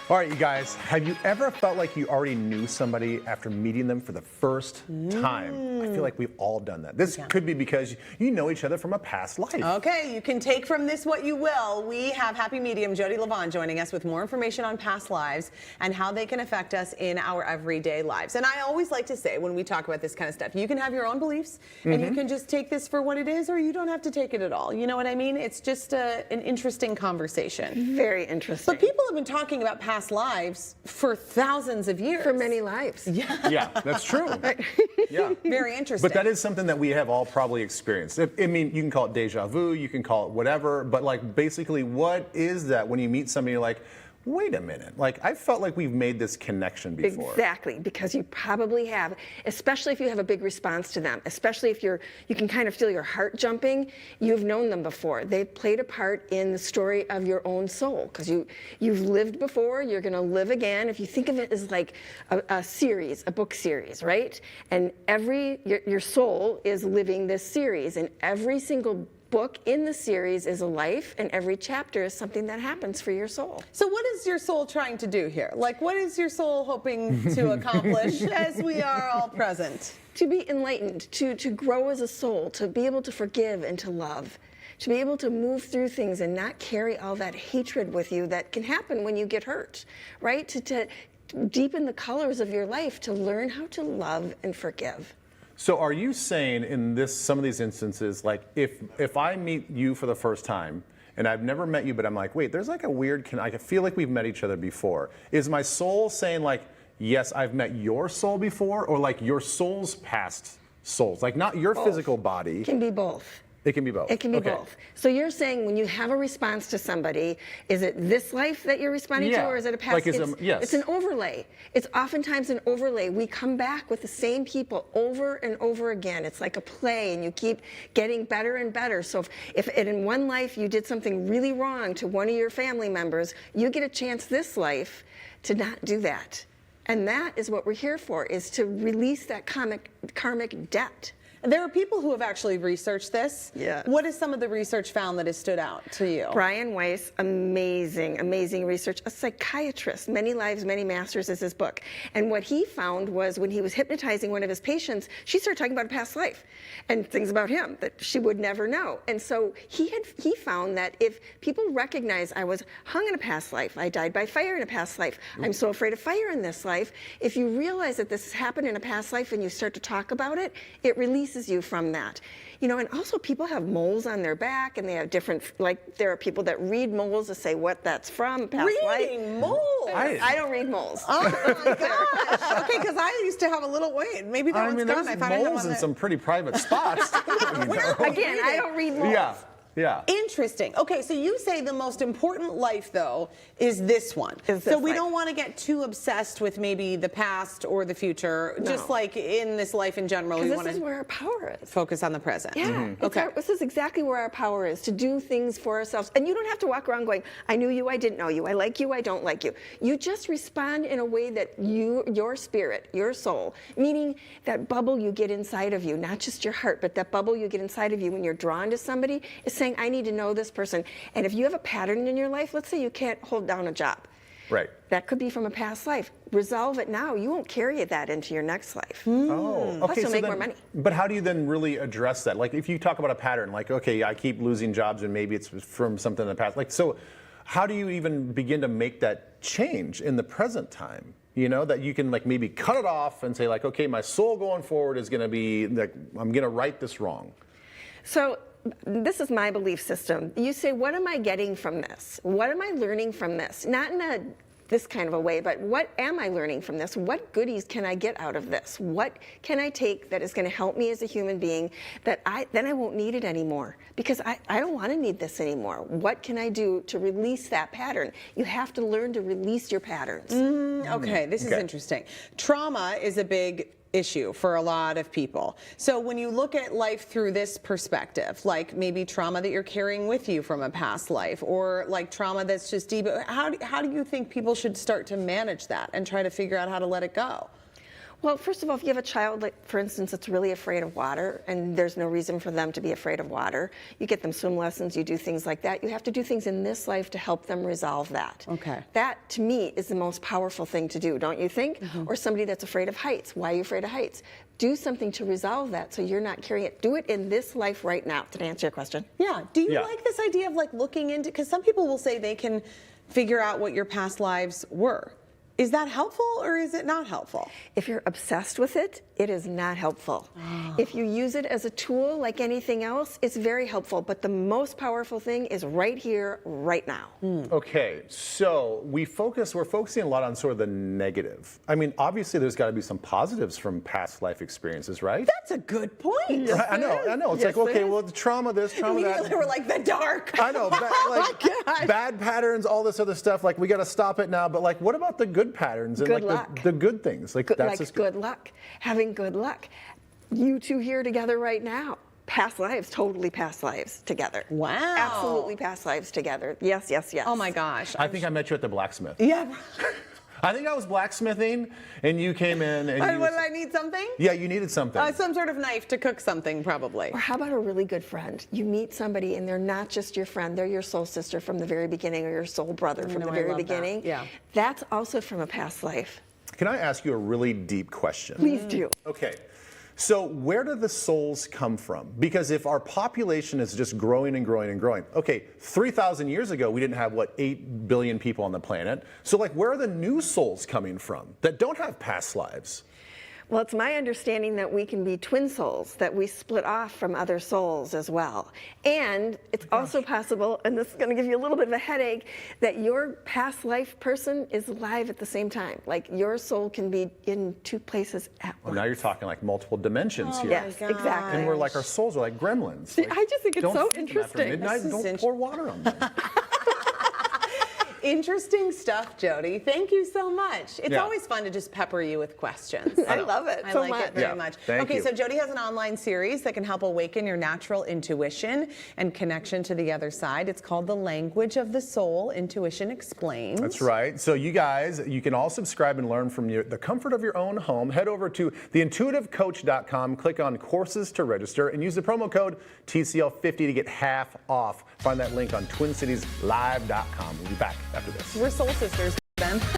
All right, you guys, have you ever felt like you already knew somebody after meeting them for the first time? I feel like we've all done that. This could be because you know each other from a past life. Okay, you can take from this what you will. We have happy medium Jodi Livon joining us with more information on past lives and how they can affect us in our everyday lives. And I always like to say when we talk about this kind of stuff, you can have your own beliefs and you can just take this for what it is, or you don't have to take it at all. You know what I mean? It's just an interesting conversation. Very interesting. But people have been talking about past lives for thousands of years. For many lives. Yeah, that's true. Yeah. Very interesting. But that is something that we have all probably experienced. I mean, you can call it deja vu, you can call it whatever, but like basically what is that when you meet somebody you're like, wait a minute, like I felt like we've made this connection before. Exactly, because you probably have, especially if you have a big response to them, especially if you can kind of feel your heart jumping, you've known them before. They've played a part in the story of your own soul, because you've lived before, you're gonna live again. If you think of it as like a series, a book series, right? And your soul is living this series, and every single book in the series is a life, and every chapter is something that happens for your soul. So what is your soul trying to do here? Like, what is your soul hoping to accomplish as we are all present? To be enlightened, to grow as a soul, to be able to forgive and to love, to be able to move through things and not carry all that hatred with you that can happen when you get hurt, right? To deepen the colors of your life, to learn how to love and forgive. So are you saying in some of these instances, like if I meet you for the first time and I've never met you, but I'm like, wait, there's like a weird, I feel like we've met each other before. Is my soul saying like, yes, I've met your soul before, or like your soul's past souls? Like not your physical body. It can be both. It can be both. It can be both. So you're saying when you have a response to somebody, is it this life that you're responding to, or is it a past? Like yes. It's an overlay. It's oftentimes an overlay. We come back with the same people over and over again. It's like a play, and you keep getting better and better. So if in one life you did something really wrong to one of your family members, you get a chance this life to not do that. And that is what we're here for, is to release that karmic debt. There are people who have actually researched this. Yeah. What has some of the research found that has stood out to you? Brian Weiss, amazing, amazing research. A psychiatrist, Many Lives, Many Masters is his book. And what he found was when he was hypnotizing one of his patients, she started talking about a past life and things about him that she would never know. And so he found that if people recognize I was hung in a past life, I died by fire in a past life, I'm so afraid of fire in this life, if you realize that this has happened in a past life and you start to talk about it, it releases you from that. You know, and also people have moles on their back, and they have different, like there are people that read moles to say what that's from, past life. Reading moles? I don't read moles. Oh my gosh. Okay, because I used to have a little weight. Maybe that one's gone. I there's thought I had moles one in some pretty private spots. Again, I don't read moles. Yeah. Yeah. Interesting. Okay, so you say the most important life, though, is this one. So we don't want to get too obsessed with maybe the past or the future. No. Just like in this life in general, we want this is to where our power is. focus on the present. Yeah. Okay. This is exactly where our power is, to do things for ourselves. And you don't have to walk around going, I knew you, I didn't know you, I like you, I don't like you. You just respond in a way that your spirit, your soul, meaning that bubble you get inside of you, not just your heart, but that bubble you get inside of you when you're drawn to somebody, is saying, I need to know this person. And if you have a pattern in your life, let's say you can't hold down a job. Right. That could be from a past life. Resolve it now. You won't carry that into your next life. Oh, okay. Plus you'll make more money. But how do you then really address that? Like if you talk about a pattern, like, okay, I keep losing jobs and maybe it's from something in the past. Like, so how do you even begin to make that change in the present time? You know, that you can like maybe cut it off and say like, okay, my soul going forward is going to be like, I'm going to right this wrong. So this is my belief system. You say, what am I getting from this? What am I learning from this? Not in this kind of a way, but what am I learning from this? What goodies can I get out of this? What can I take that is going to help me as a human being that then I won't need it anymore? Because I don't want to need this anymore. What can I do to release that pattern? You have to learn to release your patterns. Okay, this is interesting. Trauma is a big issue for a lot of people. So when you look at life through this perspective, like maybe trauma that you're carrying with you from a past life, or like trauma that's just deep, how do you think people should start to manage that and try to figure out how to let it go? Well, first of all, if you have a child, like for instance, that's really afraid of water, and there's no reason for them to be afraid of water, you get them swim lessons, you do things like that. You have to do things in this life to help them resolve that. Okay. That, to me, is the most powerful thing to do, don't you think? Or somebody that's afraid of heights. Why are you afraid of heights? Do something to resolve that so you're not carrying it. Do it in this life right now. Did I answer your question? Yeah. Do you Yeah. like this idea of like looking into, because some people will say they can figure out what your past lives were. Is that helpful or is it not helpful? If you're obsessed with it, it is not helpful. If you use it as a tool like anything else, it's very helpful. But the most powerful thing is right here, right now. Okay, so we're focusing a lot on sort of the negative. I mean, obviously there's got to be some positives from past life experiences, right? That's a good point. Right, I know. It's Yes, like, okay, it is. well, the trauma this, trauma that. Immediately we're like the dark. I know, gosh. bad patterns, all this other stuff. Like, we got to stop it now. But like, what about the good patterns and Good like luck. the good things? Like, that's Like just good luck, having good luck. You two here together right now. Past lives, totally past lives together. Wow. Absolutely past lives together. Yes, yes, yes. Oh my gosh. I think I met you at the blacksmith. Yeah. I think I was blacksmithing, and you came in, and you What did I need something? yeah, you needed something. Some sort of knife to cook something, probably. Or how about a really good friend? You meet somebody and they're not just your friend, they're your soul sister from the very beginning or your soul brother from know, the I very love that. beginning. Yeah. That's also from a past life. Can I ask you a really deep question? Please do. Okay. So where do the souls come from? Because if our population is just growing and growing and growing, okay, 3,000 years ago, we didn't have, what, 8 billion people on the planet. So like, where are the new souls coming from that don't have past lives? Well, it's my understanding that we can be twin souls, that we split off from other souls as well. And it's also possible, and this is going to give you a little bit of a headache, that your past life person is alive at the same time. Like your soul can be in two places at Well, once. now you're talking like multiple dimensions here. Yes, gosh. exactly. And we're like, our souls are like gremlins. Like, I just think it's don't so feed them after interesting. midnight, This is don't pour water on them. Interesting stuff, Jodi. Thank you so much. It's Yeah. always fun to just pepper you with questions. I love it I so like much. it very Yeah, much. thank Okay, you. so Jodi has an online series that can help awaken your natural intuition and connection to the other side. It's called The Language of the Soul, Intuition Explained. That's right. So you guys, you can all subscribe and learn from the comfort of your own home. Head over to theintuitivecoach.com, click on courses to register, and use the promo code TCL50 to get half off. Find that link on twincitieslive.com. We'll be back after this. We're soul sisters then.